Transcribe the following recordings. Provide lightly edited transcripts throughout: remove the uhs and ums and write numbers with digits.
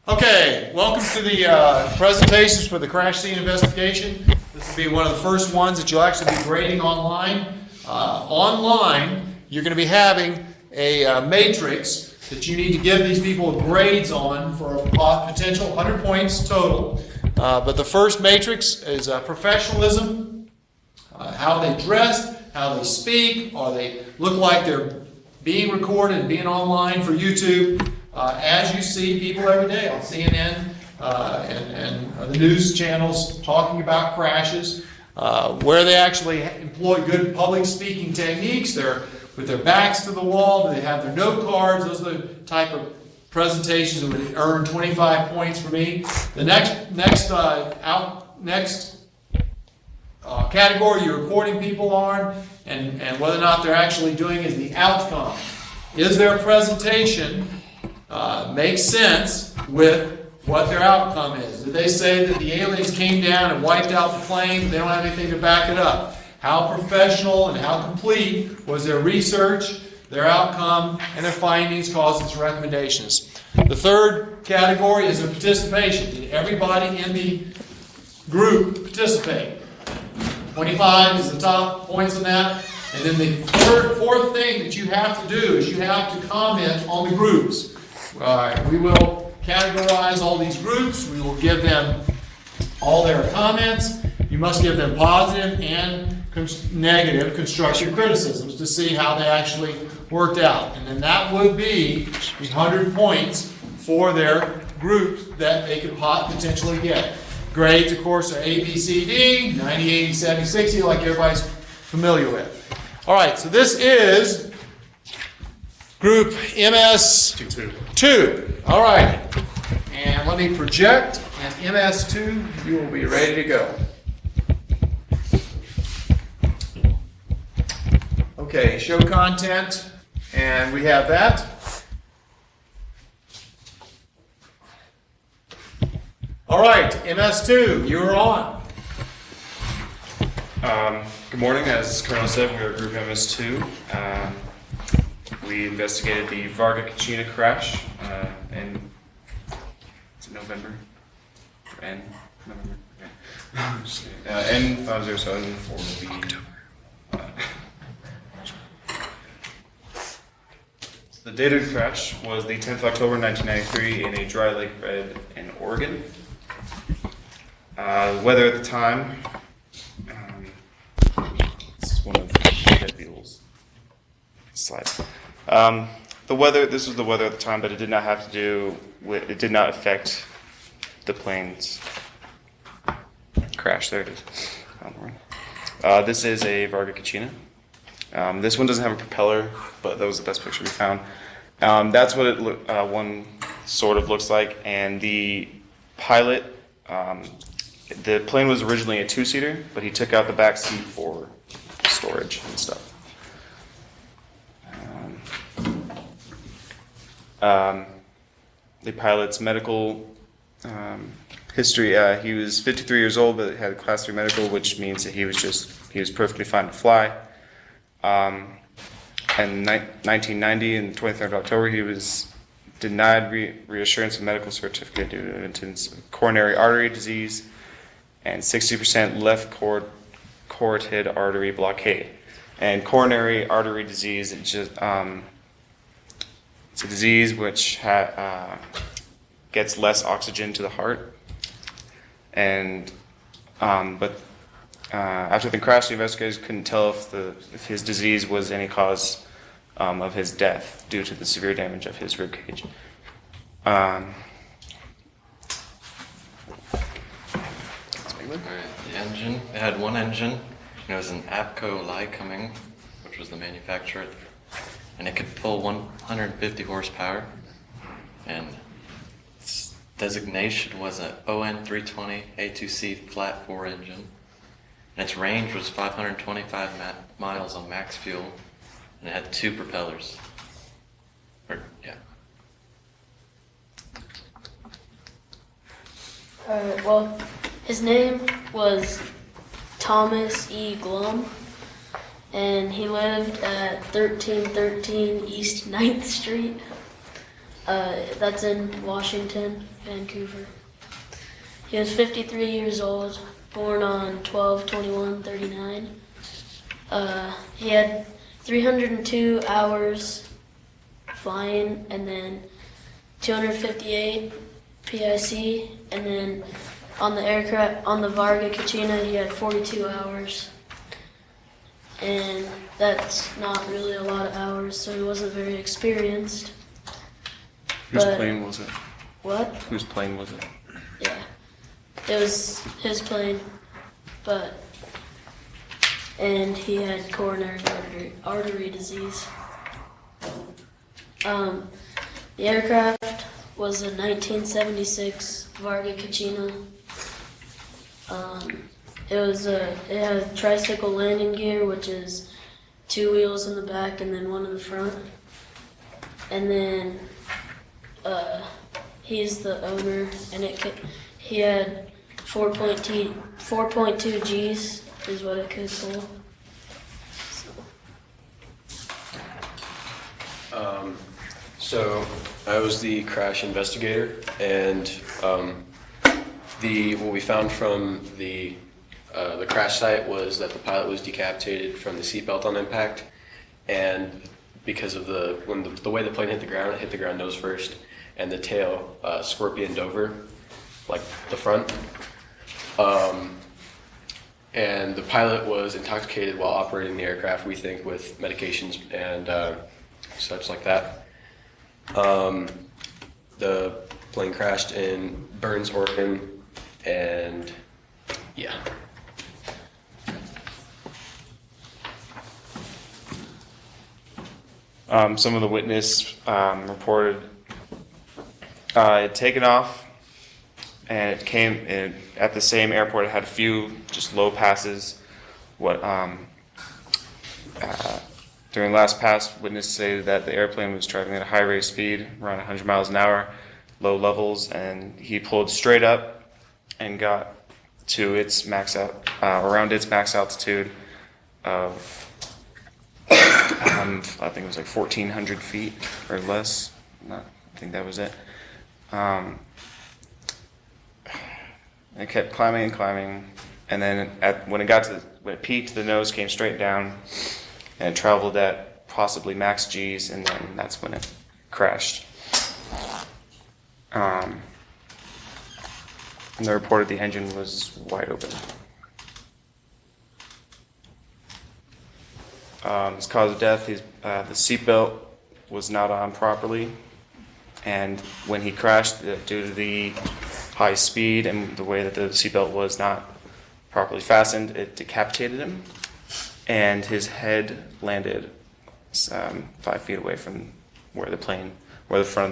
Okay, welcome to the presentations for the crash scene investigation. This will be one of the first ones that you'll actually be grading online. You're going to be having a matrix that you need to give these people grades on for a potential 100 points total. But the first matrix is professionalism, how they dress, how they speak, or they look like they're being recorded and being online for YouTube. As you see people every day on CNN and the news channels talking about crashes, where they actually employ good public speaking techniques, they're with their backs to the wall, they have their note cards. Those are the type of presentations that would earn 25 points for me. The next category you're recording people on, and whether or not they're actually doing is the outcome. Is their presentation make sense with what their outcome is? Did they say that the aliens came down and wiped out the plane? They don't have anything to back it up. How professional and how complete was their research, their outcome, and their findings, causes, and recommendations? The third category is their participation. Did everybody in the group participate? 25 is the top points on that. And then the fourth thing that you have to do is you have to comment on the groups. We will categorize all these groups. We will give them all their comments. You must give them positive and negative constructive criticisms to see how they actually worked out. And then that would be the 100 points for their groups that they could potentially get. Grades, of course, are A, B, C, D, 90, 80, 70, 60, like everybody's familiar with. All right, so this is group MS2. All right, and let me project, and MS2, you will be ready to go. Okay, show content, and we have that. All right, MS2, you're on. Good morning. As Colonel said, we are Group MS2. We investigated the Varga-Kachina crash in November. November. Okay. N507 for the date of the crash was the 10th of October 1993 in a dry lake bed in Oregon. Weather at the time. This is one of Ted Beale's slides. This was the weather at the time, but it did not have to do with, it did not affect the plane's crash. There it is. This is a Varga-Kachina. This one doesn't have a propeller, but that was the best picture we found. That's what one sort of looks like, and the pilot, the plane was originally a two-seater, but he took out the back seat for storage and stuff. The pilot's medical history, he was 53 years old, but had a Class 3 medical, which means that he was perfectly fine to fly. In 1990, in the 23rd of October, he was denied reassurance of medical certificate due to intense coronary artery disease and 60% left carotid artery blockade. And coronary artery disease, it's a disease which gets less oxygen to the heart. And after the crash, the investigators couldn't tell if his disease was any cause of his death due to the severe damage of his rib cage. The engine, it had one engine, and it was an APCO Lycoming, which was the manufacturer, and it could pull 150 horsepower, and its designation was an ON320 A2C flat 4 engine, and its range was 525 miles on max fuel, and it had 2 propellers. Well, his name was Thomas E. Glum, and he lived at 1313 East 9th Street. That's in Washington, Vancouver. He was 53 years old, born on 12/21/39. He had 302 hours flying, and then 258 PIC, and then on the aircraft, on the Varga Kachina, he had 42 hours. And that's not really a lot of hours, so he wasn't very experienced. Whose But- plane was it? What? Whose plane was it? Yeah. It was his plane, and he had coronary artery disease. The aircraft was a 1976 Varga Kachina. It had a tricycle landing gear, which is 2 wheels in the back and then 1 in the front. And then he's the owner, and he had 4.2 Gs is what it could pull. So I was the crash investigator, and what we found from the crash site was that the pilot was decapitated from the seatbelt on impact, and because of the way the plane hit the ground, it hit the ground nose first, and the tail scorpioned over, like the front. And the pilot was intoxicated while operating the aircraft, we think, with medications and such like that. The plane crashed in Burns, Oregon, and yeah. Some of the witness reported it had taken off, and it came at the same airport. It had a few just low passes. During last pass, witnesses stated that the airplane was traveling at a high rate of speed, around 100 miles an hour, low levels, and he pulled straight up and got to its max around its max altitude of I think it was like 1,400 feet or less. I think that was it. It kept climbing and climbing, and then when it peaked, the nose came straight down, and it traveled at possibly max Gs, and then that's when it crashed. And they reported the engine was wide open. His cause of death, the seatbelt was not on properly, and when he crashed, due to the high speed and the way that the seatbelt was not properly fastened, it decapitated him, and his head landed 5 feet away from where the front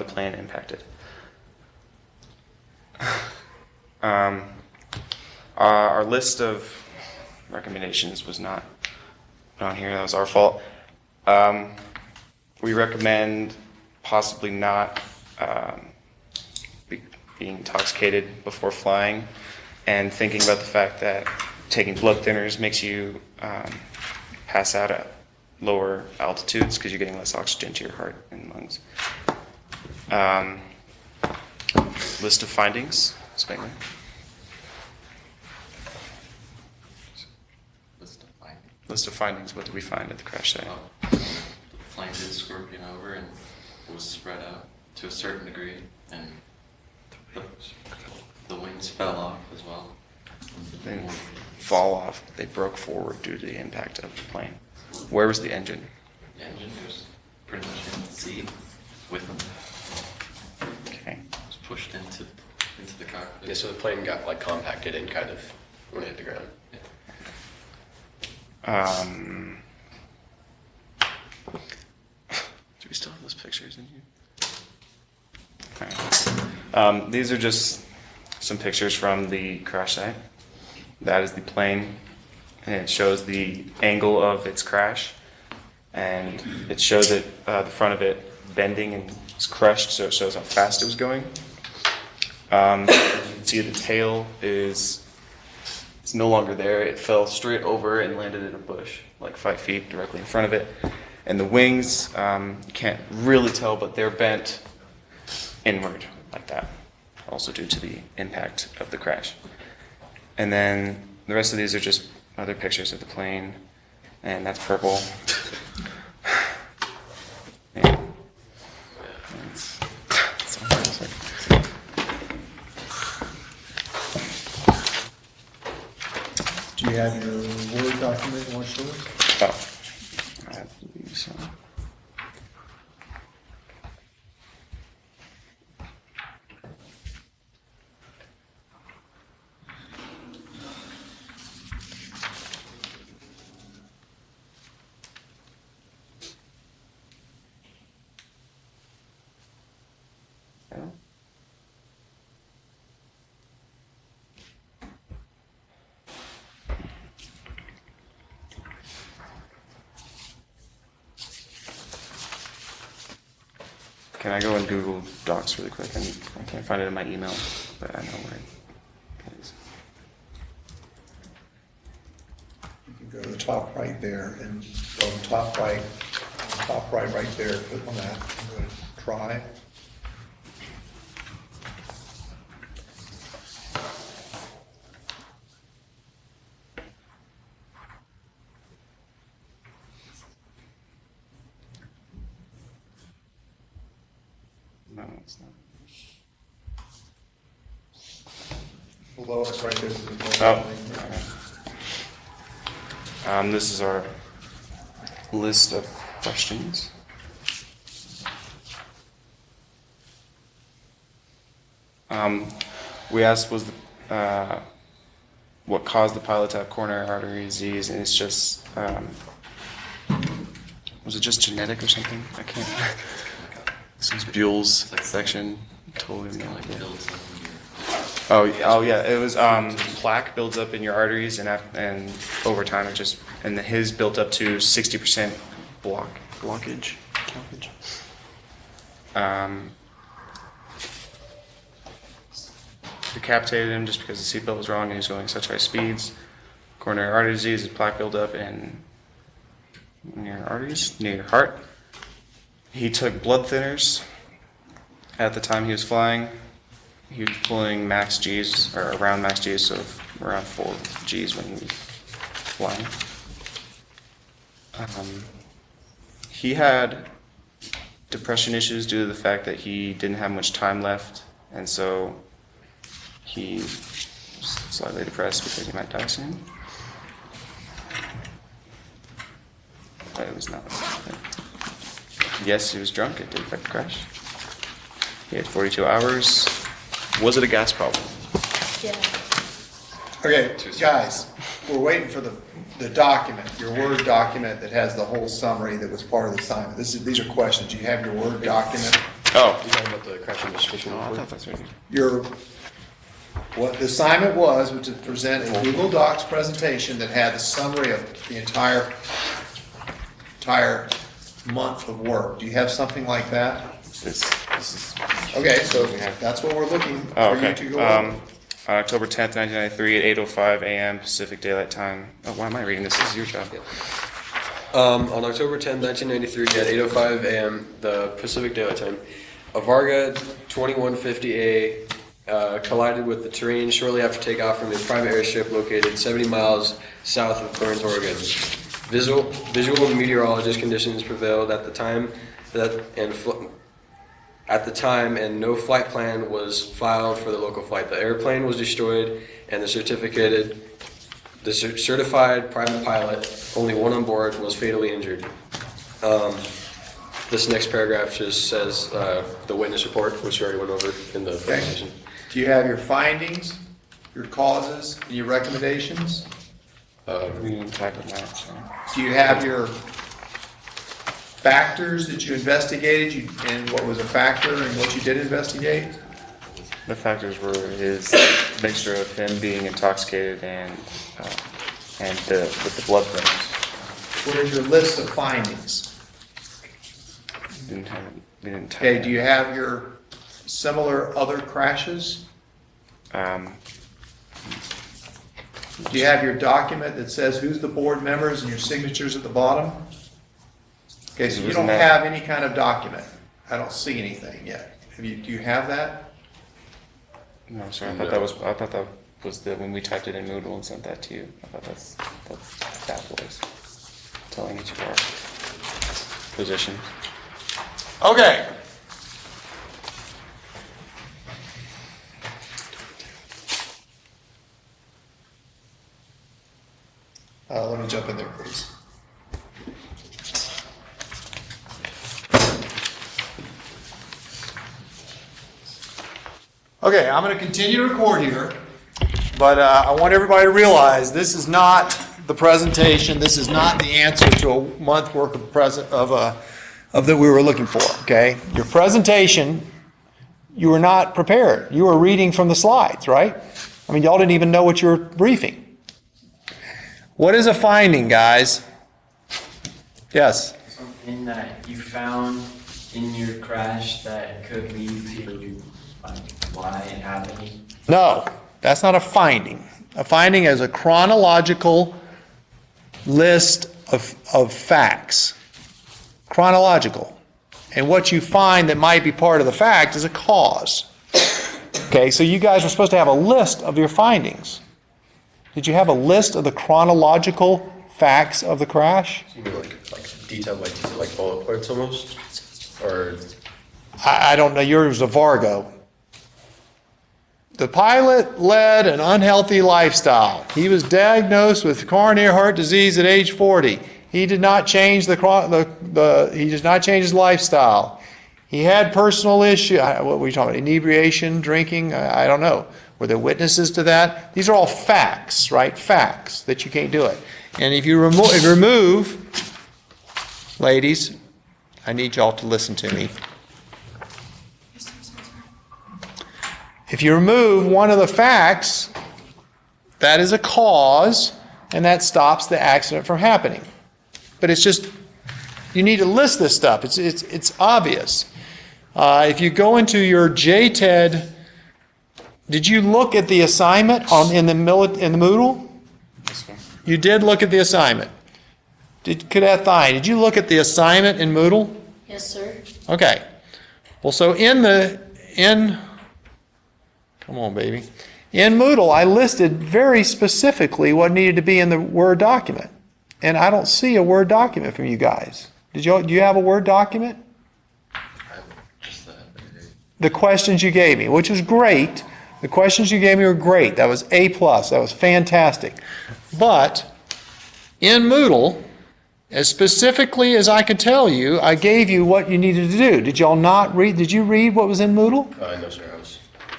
of the plane impacted. Our list of recommendations was not on here. That was our fault. We recommend possibly not being intoxicated before flying, and thinking about the fact that taking blood thinners makes you pass out at lower altitudes because you're getting less oxygen to your heart and lungs. List of findings, Spengler. List of findings. What did we find at the crash site? The plane did scorpion over, and it was spread out to a certain degree, and the wings fell off as well. They didn't fall off. They broke forward due to the impact of the plane. Where was the engine? The engine was pretty much in the seat with them. Okay. It was pushed into the cockpit. Yeah, so the plane got like compacted and kind of when it hit the ground. Do we still have those pictures in here? Okay. These are just some pictures from the crash site. That is the plane, and it shows the angle of its crash, and it shows it the front of it bending and it's crushed, so it shows how fast it was going. You can see the tail is no longer there. It fell straight over and landed in a bush, like 5 feet directly in front of it. And the wings, you can't really tell, but they're bent inward like that, also due to the impact of the crash. And then the rest of these are just other pictures of the plane, and that's purple. Yeah. It's all right. Do you have your Word document you want to show us? Oh, I believe so. Yeah. Can I go in Google Docs really quick? I can't find it in my email, but I know where it is. You can go to the top right there and go to the top right right there, click on that, and go to try. No, it's not. Below it, right there. Oh, okay. This is our list of questions. We asked what caused the pilot to have coronary artery disease, and it's just, was it just genetic or something? I can't. This is Buell's section. Totally no idea. Oh yeah, it was plaque builds up in your arteries, and over time it just, and his built up to 60% blockage. Decapitated him just because the seatbelt was wrong and he was going such high speeds. Coronary artery disease is plaque buildup in near your arteries, near your heart. He took blood thinners at the time he was flying. He was pulling max G's, or around max G's, so around 4 G's when he was flying. He had depression issues due to the fact that he didn't have much time left, and so he was slightly depressed because he might die soon. But it was not. Yes, he was drunk. It did affect the crash. He had 42 hours. Was it a gas problem? Yeah. Okay, guys, we're waiting for the document, your Word document that has the whole summary that was part of the assignment. These are questions. You have your Word document. Oh. You talking about the crash investigation Oh, I report? thought that's what What the assignment was to present a Google Docs presentation that had the summary of the entire month of work. Do you have something like that? this is. Okay, so that's what we're looking Oh, for you okay. to go over. On October 10th, 1993 at 8:05 a.m. Pacific Daylight Time. Oh, why am I reading this? This is your job. On October 10, 1993, at 8:05 a.m., the Pacific Daylight Time, a Varga 2150A collided with the terrain shortly after takeoff from a private airstrip located 70 miles south of Burns, Oregon. Visual meteorologist conditions prevailed at the time, and no flight plan was filed for the local flight. The airplane was destroyed, and the certified private pilot, only one on board, was fatally injured. This next paragraph just says the witness report, which we already went over in the presentation. Do you have your findings, your causes, and your recommendations? We didn't tackle that. So. Do you have your factors that you investigated, and what was a factor and what you did investigate? The factors were his mixture of him being intoxicated and with the blood thinners. What is your list of findings? We didn't tackle Okay, do you have your similar other crashes? Do you have your document that says who's the board members and your signatures at the bottom? Okay, so you don't have any kind of document. I don't see anything yet. Do you have that? No, sorry. I thought that was the when we typed it in Moodle and sent that to you. I thought that was telling each of our positions. Okay. Let me jump in there, please. Okay, I'm going to continue to record here, but I want everybody to realize this is not the presentation. This is not the answer to a month worth of that we were looking for. Okay, your presentation, you were not prepared. You were reading from the slides, right? I mean, y'all didn't even know what you were briefing. What is a finding, guys? Yes. Something that you found in your crash that could lead to why it happened? No, that's not a finding. A finding is a chronological list of facts. Chronological. And what you find that might be part of the fact is a cause. Okay, so you guys are supposed to have a list of your findings. Did you have a list of the chronological facts of the crash? You mean like detail by detail, like bullet points almost? Or I don't know. Yours was a Vargo. The pilot led an unhealthy lifestyle. He was diagnosed with coronary heart disease at age 40. He did not change he did not change his lifestyle. He had personal issues. What were you talking about? Inebriation, drinking? I don't know. Were there witnesses to that? These are all facts, right? Facts that you can't do it. And if you remove, ladies, I need y'all to listen to me. If you remove one of the facts, that is a cause, and that stops the accident from happening. But it's just, you need to list this stuff. It's obvious. If you go into your JTED, did you look at the assignment in the Moodle? You did look at the assignment. Cadet Thine, did you look at the assignment in Moodle? Yes, sir. Okay. Well, so come on, baby. In Moodle, I listed very specifically what needed to be in the Word document. And I don't see a Word document from you guys. Do you have a Word document? Just that. The questions you gave me, which is great. The questions you gave me were great. That was A+. That was fantastic. But in Moodle, as specifically as I could tell you, I gave you what you needed to do. Did y'all not read? Did you read what was in Moodle? no, sir.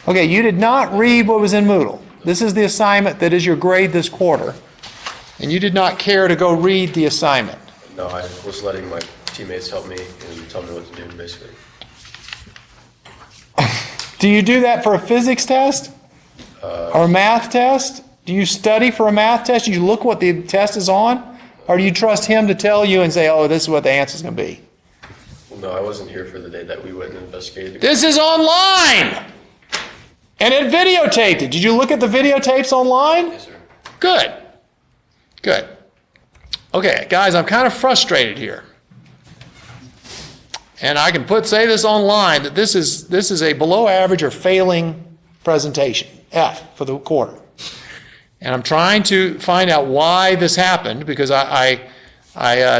Okay, you did not read what was in Moodle. This is the assignment that is your grade this quarter. And you did not care to go read the assignment. No, I was letting my teammates help me and tell me what to do, basically. Do you do that for a physics test? Or a math test? Do you study for a math test? Do you look what the test is on? Or do you trust him to tell you and say, oh, this is what the answer is going to be? Well, no, I wasn't here for the day that we went and investigated. This is online! And it videotaped it. Did you look at the videotapes online? Yes, sir. Good. Good. Okay, guys, I'm kind of frustrated here. And I can say this online, that this is a below average or failing presentation, F for the quarter. And I'm trying to find out why this happened, because I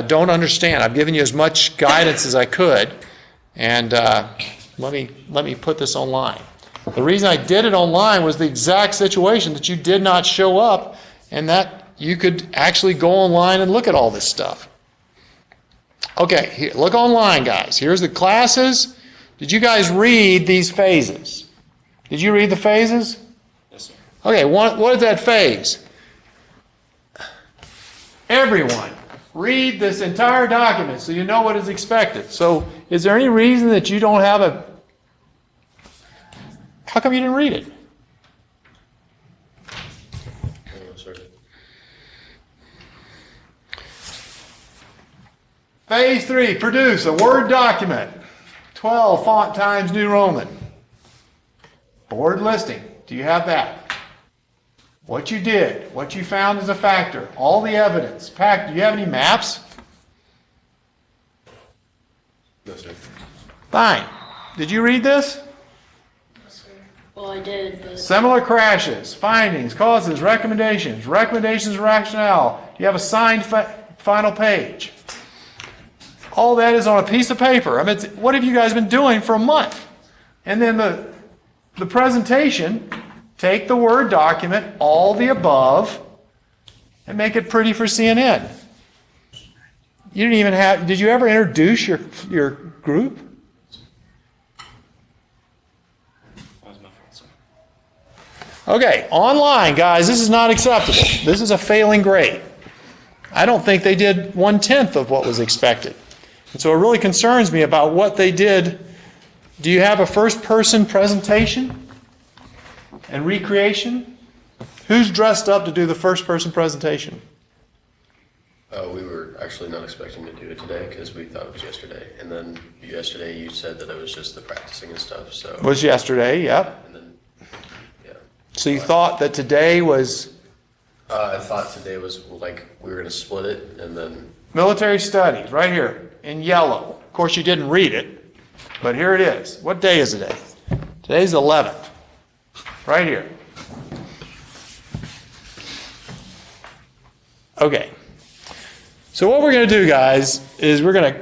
don't understand. I've given you as much guidance as I could, and let me put this online. The reason I did it online was the exact situation that you did not show up, and that you could actually go online and look at all this stuff. Okay, here, look online, guys. Here's the classes. Did you guys read these phases? Did you read the phases? Yes, sir. Okay, what is that phase? Everyone, read this entire document so you know what is expected. So is there any reason that you don't have a... How come you didn't read it? No, sir. Phase 3, produce a Word document. 12 font times New Roman. Board listing. Do you have that? What you did, what you found as a factor, all the evidence. Do you have any maps? No, sir. Fine. Did you read this? Well, I did, but Similar crashes, findings, causes, recommendations, rationale. You have a signed final page. All that is on a piece of paper. I mean, what have you guys been doing for a month? And then the presentation, take the Word document, all the above, and make it pretty for CNN. You didn't even have, did you ever introduce your group? Okay, online, guys, this is not acceptable. This is a failing grade. I don't think they did 1/10 of what was expected. And so it really concerns me about what they did. Do you have a first-person presentation and recreation? Who's dressed up to do the first-person presentation? We were actually not expecting to do it today because we thought it was yesterday. And then yesterday you said that it was just the practicing and stuff, so. It was yesterday, yep. And then, yeah. So you thought that today was I thought today was like, we were gonna split it and then, military studies, right here, in yellow. Of course, you didn't read it, but here it is. What day is today? Today's the 11th, right here. Okay. So what we're going to do, guys, is we're going to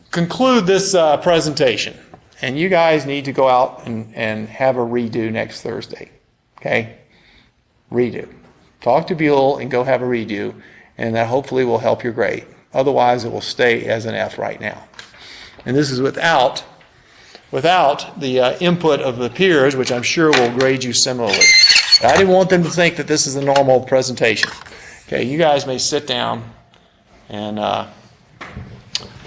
conclude this presentation. And you guys need to go out and have a redo next Thursday. Okay? Redo. Talk to Buell and go have a redo, and that hopefully will help your grade. Otherwise, it will stay as an F right now. And this is without the input of the peers, which I'm sure will grade you similarly. I didn't want them to think that this is a normal presentation. Okay, you guys may sit down and